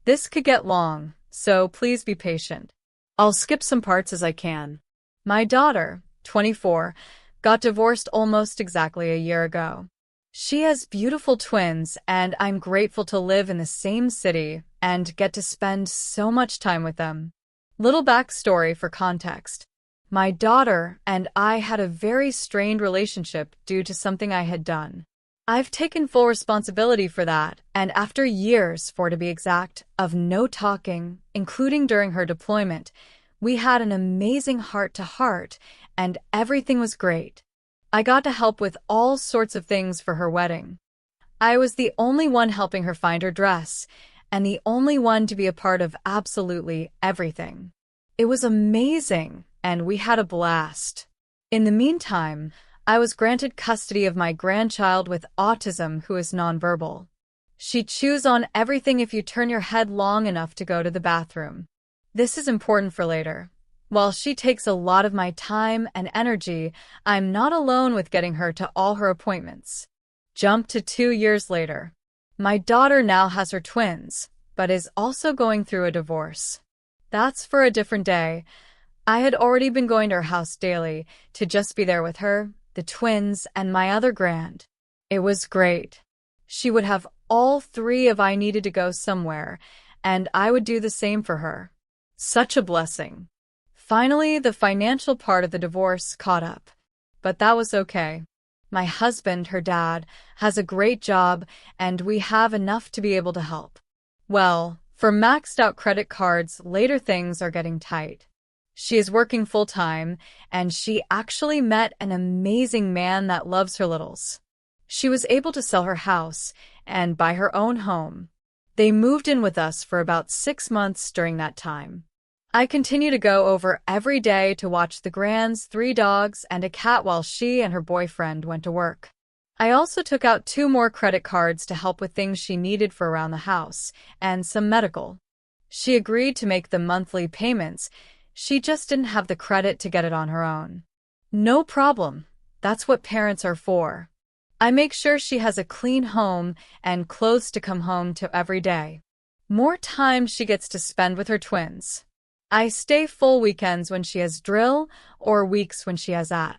This could get long, so please be patient. I'll skip some parts as I can. My daughter, 24, got divorced almost exactly a year ago. She has beautiful twins, and I'm grateful to live in the same city and get to spend so much time with them. Little backstory for context. My daughter and I had a very strained relationship due to something I had done. I've taken full responsibility for that, and after years, to be exact, of no talking, including during her deployment, we had an amazing heart-to-heart, and everything was great. I got to help with all sorts of things for her wedding. I was the only one helping her find her dress, and the only one to be a part of absolutely everything. It was amazing, and we had a blast. In the meantime, I was granted custody of my grandchild with autism who is nonverbal. She chews on everything if you turn your head long enough to go to the bathroom. This is important for later. While she takes a lot of my time and energy, I'm not alone with getting her to all her appointments. Jump to 2 years later. My daughter now has her twins, but is also going through a divorce. That's for a different day. I had already been going to her house daily to just be there with her, the twins, and my other grand. It was great. She would have all 3 if I needed to go somewhere, and I would do the same for her. Such a blessing. Finally, the financial part of the divorce caught up. But that was okay. My husband, her dad, has a great job, and we have enough to be able to help. Well, for maxed out credit cards, later things are getting tight. She is working full-time, and she actually met an amazing man that loves her littles. She was able to sell her house and buy her own home. They moved in with us for about 6 months during that time. I continue to go over every day to watch the grands, 3 dogs, and a cat while she and her boyfriend went to work. I also took out 2 more credit cards to help with things she needed for around the house, and some medical. She agreed to make the monthly payments. She just didn't have the credit to get it on her own. No problem. That's what parents are for. I make sure she has a clean home and clothes to come home to every day. More time she gets to spend with her twins. I stay full weekends when she has drill or weeks when she has that.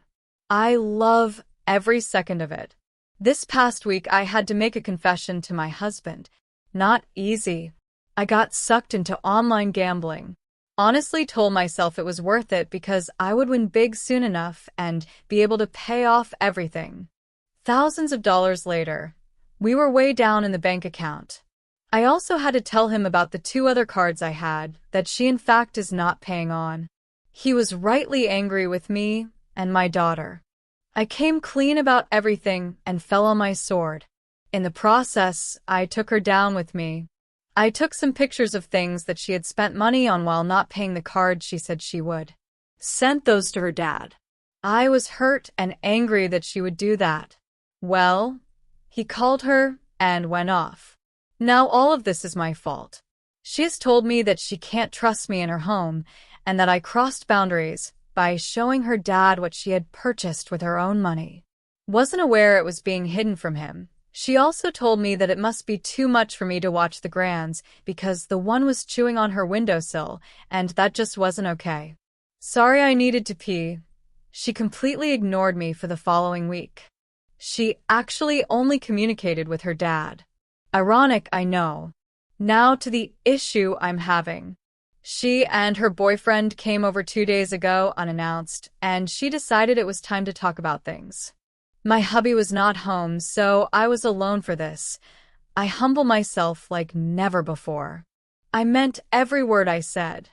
I love every second of it. This past week I had to make a confession to my husband. Not easy. I got sucked into online gambling. Honestly told myself it was worth it because I would win big soon enough and be able to pay off everything. Thousands of dollars later, we were way down in the bank account. I also had to tell him about the 2 other cards I had that she in fact is not paying on. He was rightly angry with me and my daughter. I came clean about everything and fell on my sword. In the process, I took her down with me. I took some pictures of things that she had spent money on while not paying the card she said she would. Sent those to her dad. I was hurt and angry that she would do that. Well, he called her and went off. Now all of this is my fault. She has told me that she can't trust me in her home and that I crossed boundaries by showing her dad what she had purchased with her own money. Wasn't aware it was being hidden from him. She also told me that it must be too much for me to watch the grands because the one was chewing on her windowsill, and that just wasn't okay. Sorry, I needed to pee. She completely ignored me for the following week. She actually only communicated with her dad. Ironic, I know. Now to the issue I'm having. She and her boyfriend came over 2 days ago unannounced, and she decided it was time to talk about things. My hubby was not home, so I was alone for this. I humble myself like never before. I meant every word I said.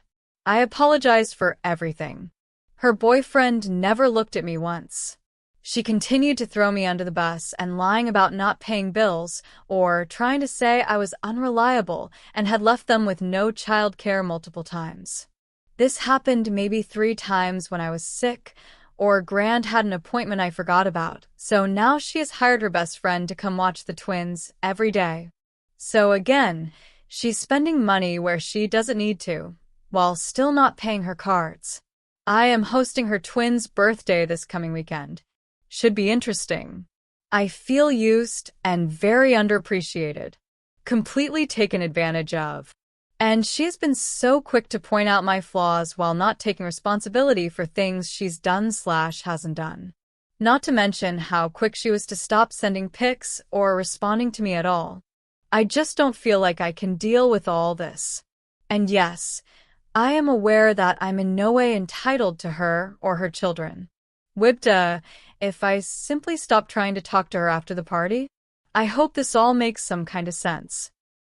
I apologized for everything. Her boyfriend never looked at me once. She continued to throw me under the bus and lying about not paying bills or trying to say I was unreliable and had left them with no child care multiple times. This happened maybe 3 times when I was sick or Grand had an appointment I forgot about, so now she has hired her best friend to come watch the twins every day. So again, she's spending money where she doesn't need to, while still not paying her cards. I am hosting her twins' birthday this coming weekend. Should be interesting. I feel used and very underappreciated. Completely taken advantage of. And she's been so quick to point out my flaws while not taking responsibility for things she's done/hasn't done. Not to mention how quick she was to stop sending pics or responding to me at all. I just don't feel like I can deal with all this. And yes, I am aware that I'm in no way entitled to her or her children. WIBTA, if I simply stop trying to talk to her after the party? I hope this all makes some kind of sense.